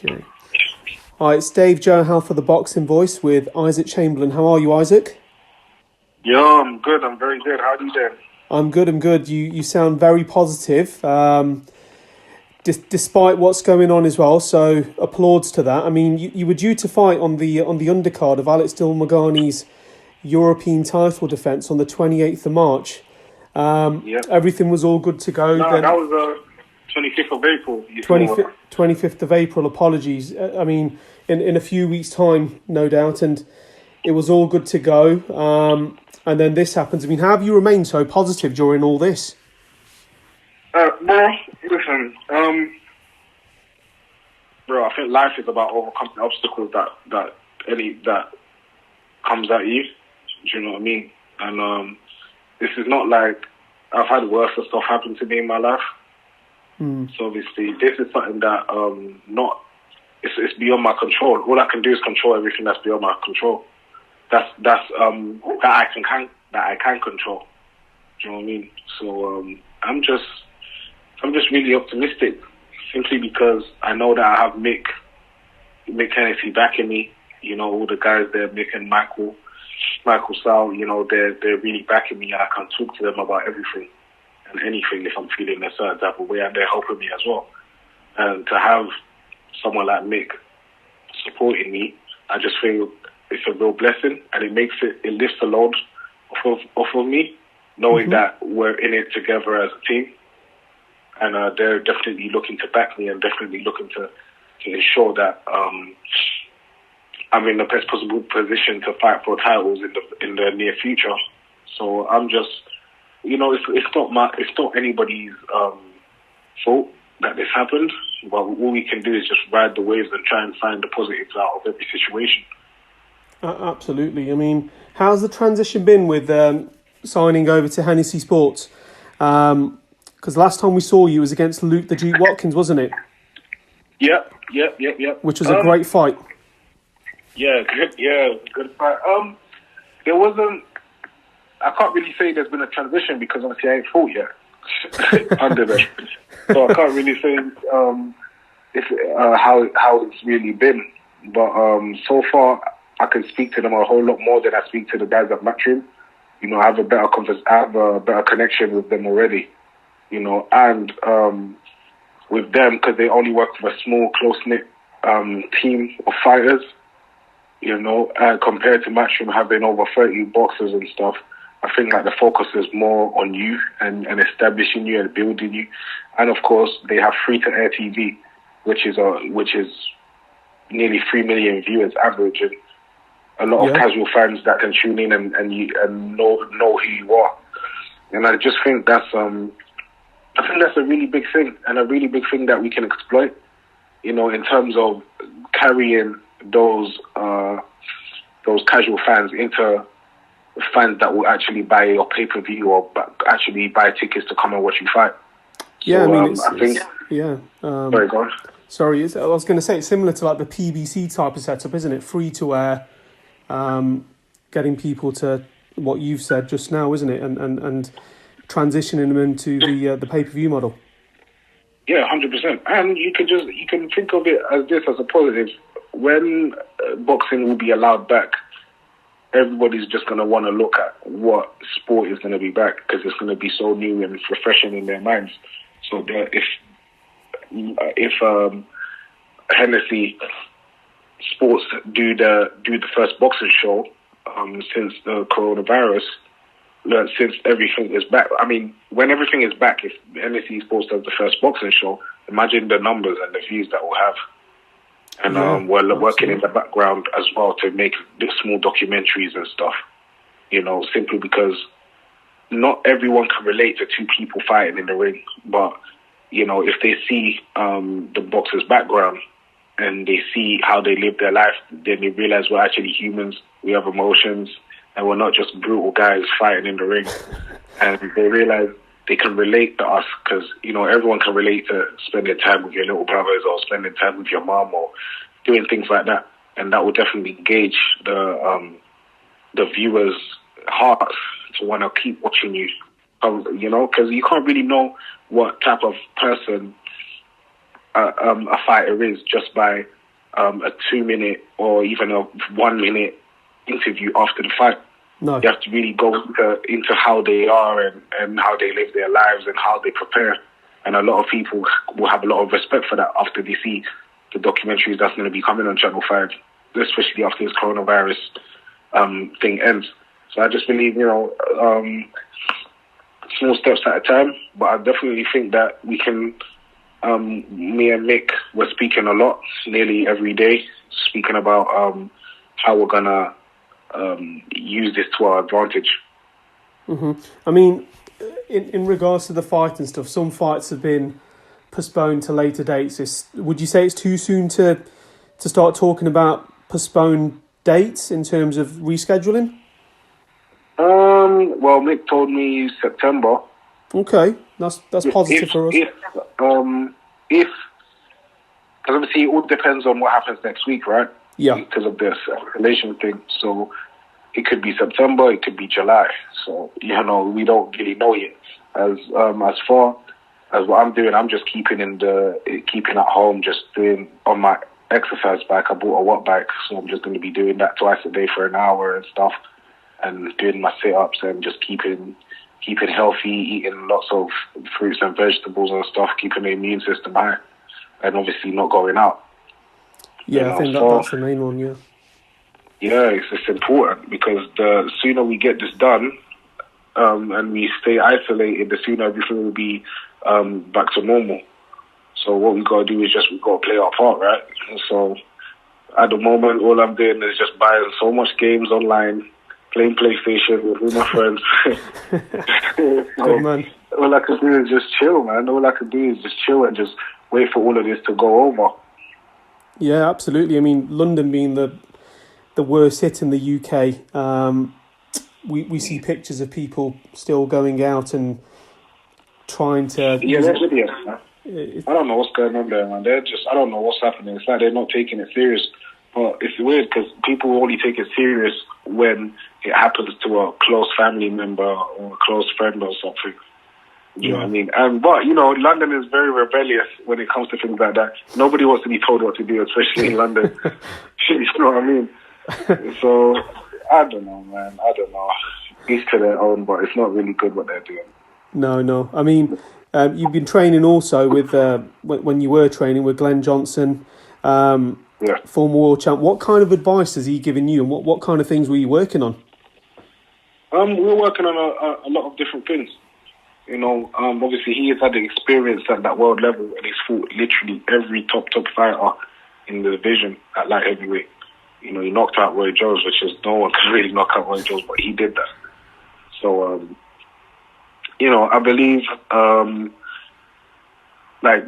Okay. Hi, it's Dave Johal for The Boxing Voice with Isaac Chamberlain. How are you, Isaac? Yo, I'm good. I'm very good. How are you doing? I'm good. You sound very positive, despite what's going on as well. So applauds to that. I mean, you were due to fight on the undercard of Alex Dilmagani's European title defence on the 28th of March. Everything was all good to go. No, then, that was 25th of April. 25th of April, apologies. I mean, in a few weeks' time, no doubt, and it was all good to go. And then this happens. I mean, how have you remained so positive during all this? Listen, bro, I think life is about overcoming obstacles that comes at you. Do you know what I mean? And this is not like I've had worse stuff happen to me in my life. So obviously, this is something that it's beyond my control. All I can do is control everything that's beyond my control. That I can control. Do you know what I mean? So I'm just really optimistic, simply because I know that I have Mick Hennessey backing me. You know, all the guys there, Mick and Michael Sal. You know, they're really backing me. I can talk to them about everything and anything if I'm feeling a certain type of way, and they're helping me as well. And to have someone like Mick supporting me, I just feel it's a real blessing, and it lifts the load off of me, knowing that we're in it together as a team, and they're definitely looking to back me and definitely looking to ensure that I'm in the best possible position to fight for titles in the near future. So I'm just, you know, it's not anybody's fault that this happened, but all we can do is just ride the waves and try and find the positives out of every situation. Absolutely. I mean, how's the transition been with signing over to Hennessey Sports? Because last time we saw you was against Luke the Duke Watkins, wasn't it? Yep. Which was a great fight. Yeah, good fight. There wasn't. I can't really say there's been a transition because obviously I ain't fought yet under them, so I can't really say how it's really been. But so far, I can speak to them a whole lot more than I speak to the guys at Matchroom. You know, I have a better connection with them already. You know, and with them, because they only work with a small, close-knit team of fighters. You know, compared to Matchroom having over 30 boxers and stuff, I think like the focus is more on you and establishing you and building you. And of course, they have free-to-air TV, which is nearly 3 million viewers average, and a lot of casual fans that can tune in and know who you are. And I just think that's a really big thing, and a really big thing that we can exploit. You know, in terms of carrying those casual fans into fans that will actually buy your pay-per-view or actually buy tickets to come and watch you fight. Yeah, so, I mean, sorry, go on. Sorry, I was going to say it's similar to like the PBC type of setup, isn't it? Free to air, getting people to what you've said just now, isn't it? And transitioning them into the pay-per-view model. Yeah, 100%. And you can think of it as a positive. When boxing will be allowed back, everybody's just going to want to look at what sport is going to be back, because it's going to be so new and refreshing in their minds. So if Hennessey Sports do the first boxing show since the coronavirus, since everything is back. I mean, when everything is back, if Hennessey Sports does the first boxing show, imagine the numbers and the views that we'll have. And we're working in the background as well to make small documentaries and stuff, you know, simply because not everyone can relate to two people fighting in the ring. But, you know, if they see the boxer's background and they see how they live their life, then they realize we're actually humans, we have emotions, and we're not just brutal guys fighting in the ring. And they realize they can relate to us, because, you know, everyone can relate to spending time with your little brothers or spending time with your mom or doing things like that. And that will definitely gauge the viewers' hearts to want to keep watching you, you know, because you can't really know what type of person a fighter is just by a 2-minute or even a 1-minute interview after the fight. No. You have to really go into how they are and how they live their lives and how they prepare. And a lot of people will have a lot of respect for that after they see the documentaries that's going to be coming on Channel 5, especially after this coronavirus thing ends. So I just believe, small steps at a time. But I definitely think that we can, me and Mick were speaking a lot, nearly every day, speaking about how we're going to use this to our advantage. Mm-hmm. I mean, in regards to the fight and stuff, some fights have been postponed to later dates. Would you say it's too soon to start talking about postponed dates in terms of rescheduling? Well, Mick told me September. Okay, that's positive for us. Because obviously it all depends on what happens next week, right? Yeah. Because of this escalation thing. So it could be September, it could be July. So, we don't really know yet. As far as what I'm doing, I'm just keeping at home, just doing on my exercise bike. I bought a watt bike, so I'm just going to be doing that twice a day for an hour and stuff, and doing my sit-ups and just keeping healthy, eating lots of fruits and vegetables and stuff, keeping the immune system high, and obviously not going out. Yeah, I think that's the main one, yeah. Yeah, it's important because the sooner we get this done and we stay isolated, the sooner everything will be back to normal. So what we got to do is we've got to play our part, right? So at the moment, all I'm doing is just buying so much games online, playing PlayStation with all my friends. Good man. All I can do is just chill, man. All I can do is just chill and just wait for all of this to go over. Yeah, absolutely. I mean, London being the worst hit in the UK, we see pictures of people still going out and trying to... Yeah, there's videos, man. I don't know what's going on there, man. I don't know what's happening. It's like they're not taking it serious. But it's weird because people only take it serious when it happens to a close family member or a close friend or something. You know what I mean? But, London is very rebellious when it comes to things like that. Nobody wants to be told what to do, especially in London. You know what I mean? So, I don't know, man. I don't know. Each to their own, but it's not really good what they're doing. No. I mean, you've been training also with, when you were training with Glen Johnson, former world champ. What kind of advice has he given you, and what kind of things were you working on? We're working on a lot of different things. Obviously he has had the experience at that world level, and he's fought literally every top fighter in the division at light heavyweight. He knocked out Roy Jones, which is no one can really knock out Roy Jones, but he did that. So, I believe,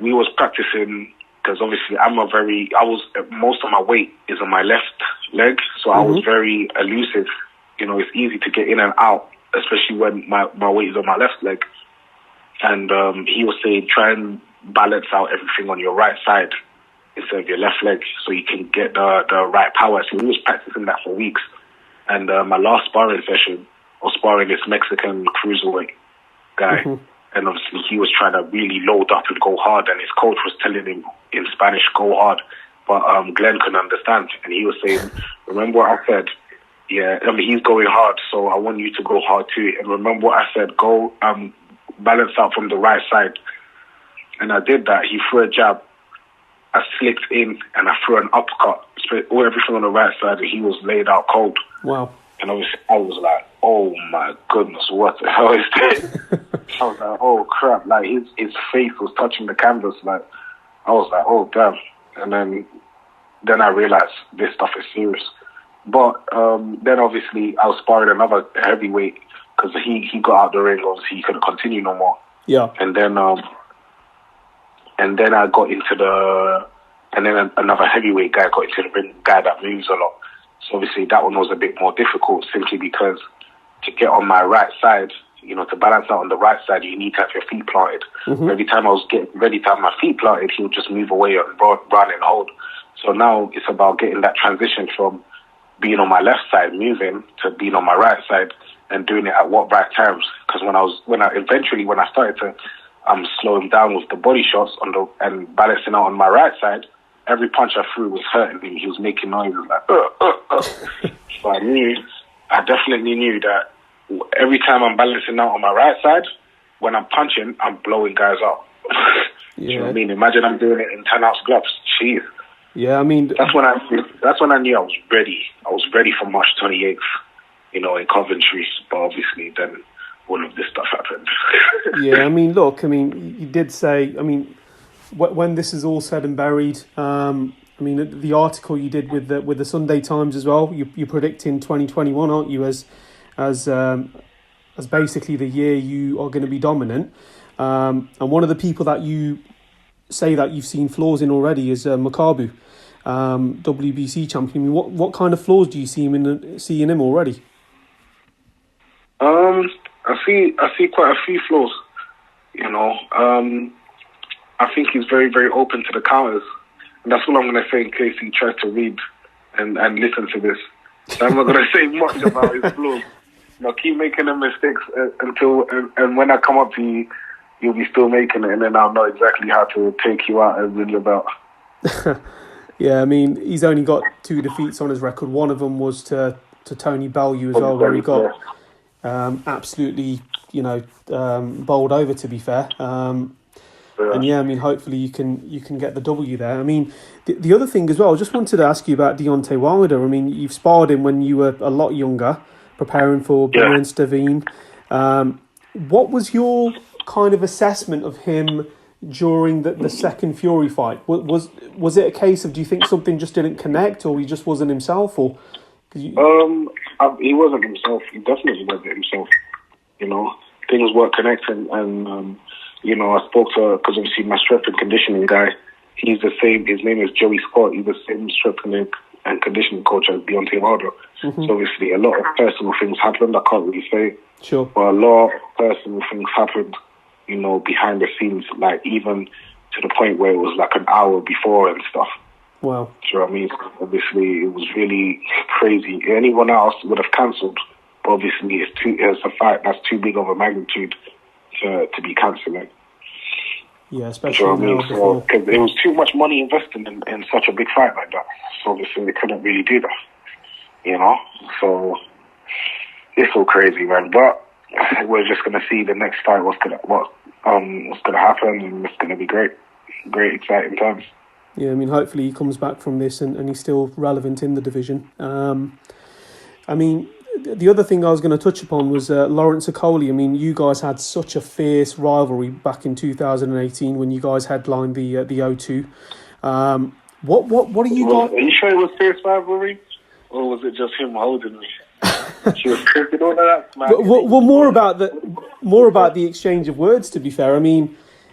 we was practicing, because obviously most of my weight is on my left leg, so I was very elusive. It's easy to get in and out, especially when my weight is on my left leg. And he was saying, try and balance out everything on your right side instead of your left leg, so you can get the right power. So we was practicing that for weeks. And my last sparring session, I was sparring this Mexican cruiserweight guy. And obviously he was trying to really load up and go hard, and his coach was telling him in Spanish, go hard. But Glenn couldn't understand. And he was saying, remember what I said? Yeah, he's going hard, so I want you to go hard too. And remember what I said, go balance out from the right side. And I did that. He threw a jab. I slipped in and I threw an uppercut. Everything on the right side, and he was laid out cold. Wow. And obviously I was like, oh my goodness, what the hell is this? I was like, oh crap. Like his face was touching the canvas. Like, I was like, oh damn. And then I realized this stuff is serious. But then obviously I was sparring another heavyweight because he got out the ring. Obviously he couldn't continue no more. Yeah. And then I got into another heavyweight guy got into the ring, guy that moves a lot. So obviously that one was a bit more difficult, simply because to get on my right side, to balance out on the right side, you need to have your feet planted. Every time I was getting ready to have my feet planted, he would just move away and run and hold. So now it's about getting that transition from being on my left side, moving, to being on my right side and doing it at what right times. Because when I started to I'm slowing down with the body shots and balancing out on my right side, every punch I threw was hurting him. He was making noises like, So I definitely knew that every time I'm balancing out on my right side, when I'm punching, I'm blowing guys up. You know what I mean? Imagine I'm doing it in 10-ounce gloves. Jeez. Yeah, I mean... That's when I knew I was ready. I was ready for March 28th, in Coventry. But obviously then all of this stuff happened. Yeah, I mean, look, you did say, when this is all said and buried, the article you did with the Sunday Times as well, you're predicting 2021, aren't you, as basically the year you are going to be dominant. And one of the people that you say that you've seen flaws in already is Makabu, WBC champion. I mean, what kind of flaws do you see in him already? I see quite a few flaws. I think he's very, very open to the counters, and that's all I'm going to say in case he tries to read and listen to this. So I'm not going to say much about his flaws. Keep making the mistakes until when I come up to you, you'll be still making it, and then I'll know exactly how to take you out and win your belt. Yeah, he's only got 2 defeats on his record. One of them was to Tony Bellew as well, where he got absolutely, bowled over, to be fair. And hopefully you can get the W there. The other thing as well, I just wanted to ask you about Deontay Wilder. You've sparred him when you were a lot younger, preparing for against Dazn. What was your kind of assessment of him during the second Fury fight? Was it a case of, do you think something just didn't connect, or he just wasn't himself, or? He wasn't himself. He definitely wasn't himself. Things weren't connecting, and I spoke to, because obviously my strength and conditioning guy, he's the same. His name is Joey Scott. He's the same strength and conditioning coach as Deontay Wilder. Mm-hmm. So obviously a lot of personal things happened. I can't really say, sure, but a lot of personal things happened. Behind the scenes, like even to the point where it was like an hour before and stuff. Wow. Do you know what I mean? Obviously, it was really crazy. Anyone else would have cancelled, but obviously it's a fight that's too big of a magnitude to be cancelling. Yeah, especially because there was too much money invested in such a big fight like that. So obviously they couldn't really do that. So it's all crazy, man. But we're just gonna see the next fight. What's gonna happen, and it's gonna be great, exciting times. Yeah, hopefully he comes back from this and he's still relevant in the division. The other thing I was going to touch upon was Lawrence Okolie. You guys had such a fierce rivalry back in 2018 when you guys headlined the O2. What are you guys? Are you sure it was fierce rivalry, or was it just him holding me? She was cooking all of that. Well, more about the exchange of words. To be fair,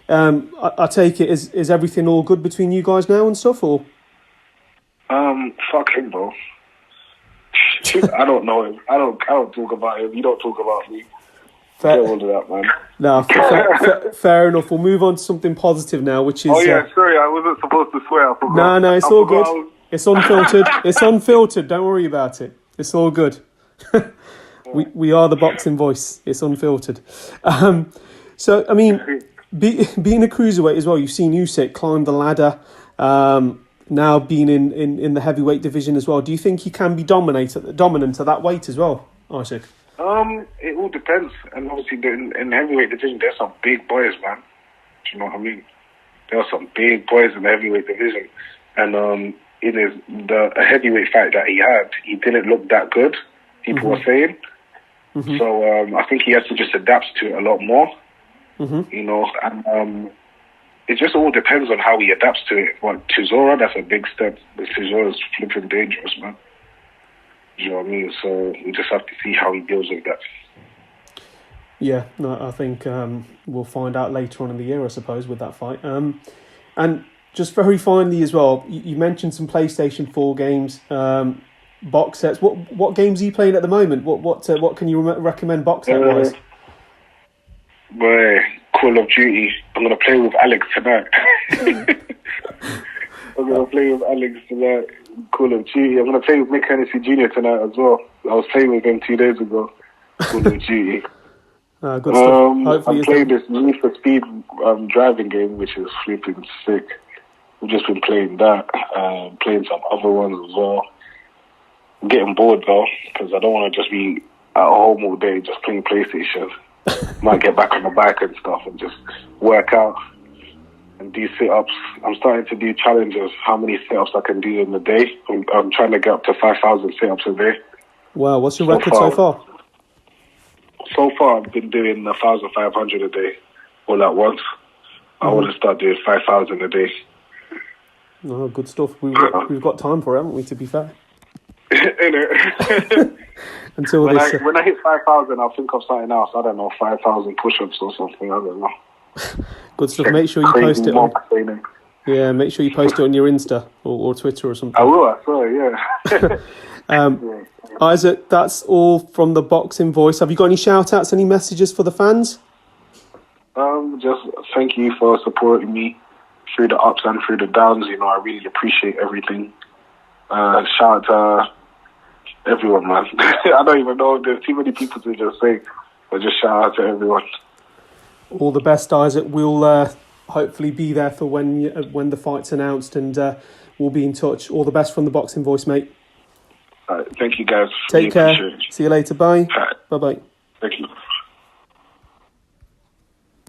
I take it is everything all good between you guys now and stuff, or? Fuck him, bro. I don't know him. I don't talk about him. You don't talk about me. Fair. Get all of that, man. No, fair enough. We'll move on to something positive now, which is. Oh yeah, sorry, I wasn't supposed to swear. I forgot. No, it's all good. It's unfiltered. It's unfiltered. Don't worry about it. It's all good. We are the boxing voice. It's unfiltered. So being a cruiserweight as well, you've seen Usyk climb the ladder. Now being in the heavyweight division as well, do you think he can be dominant at that weight as well, Isaac? It all depends. And obviously in the heavyweight division, there's some big boys, man. Do you know what I mean? There are some big boys in the heavyweight division. And in the heavyweight fight that he had, he didn't look that good, people were saying. Mm-hmm. So I think he has to just adapt to it a lot more. Mm-hmm. And it just all depends on how he adapts to it. But Chisora, that's a big step. Chisora is flipping dangerous, man. You know what I mean? So we just have to see how he deals with that. Yeah, no, I think we'll find out later on in the year, I suppose, with that fight. And just very finally as well, you mentioned some PlayStation 4 games, box sets. What games are you playing at the moment? What can you recommend box set wise? Call of Duty. I'm gonna play with Alex tonight. Call of Duty. I'm gonna play with Nick Hennessey Jr. tonight as well. I was playing with him 2 days ago. Call of Duty. Good stuff. Hopefully I'm playing this Need for Speed driving game, which is flipping sick. We've just been playing that, playing some other ones as well. I'm getting bored though, because I don't want to just be at home all day just playing PlayStation. Might get back on the bike and stuff and just work out and do sit-ups. I'm starting to do challenges, how many sit-ups I can do in a day. I'm trying to get up to 5,000 sit-ups a day. Wow, what's your record so far? So far, I've been doing 1,500 a day, all at once. I want to start doing 5,000 a day. Oh, good stuff. We've got time for it, haven't we, to be fair? Until when I hit 5,000, I'll think of something else. I don't know, 5,000 push-ups or something. I don't know. Good stuff. Make sure you post it on. Yeah, make sure you post it on your Insta or Twitter or something. I will. I swear. Yeah. Isaac, that's all from the Boxing Voice. Have you got any shout-outs, any messages for the fans? Just thank you for supporting me through the ups and through the downs. You know, I really appreciate everything. Shout out to everyone, man. I don't even know. There's too many people to just say, but just shout out to everyone. All the best, Isaac. We'll hopefully be there for when the fight's announced, and we'll be in touch. All the best from the Boxing Voice, mate. Thank you, guys. Take care. See you later. Bye. Bye-bye. Thank you.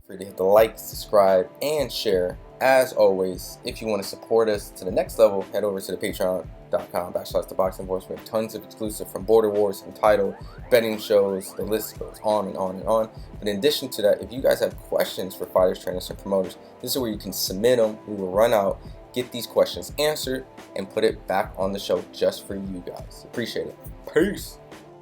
Free to hit the like, subscribe, and share. As always, if you want to support us to the next level, head over to the patreon.com/ThaBoxingVoice. We have tons of exclusive from Border Wars, from title, betting shows, the list goes on and on and on. But in addition to that, if you guys have questions for fighters, trainers, and promoters, this is where you can submit them. We will run out, get these questions answered, and put it back on the show just for you guys. Appreciate it. Peace.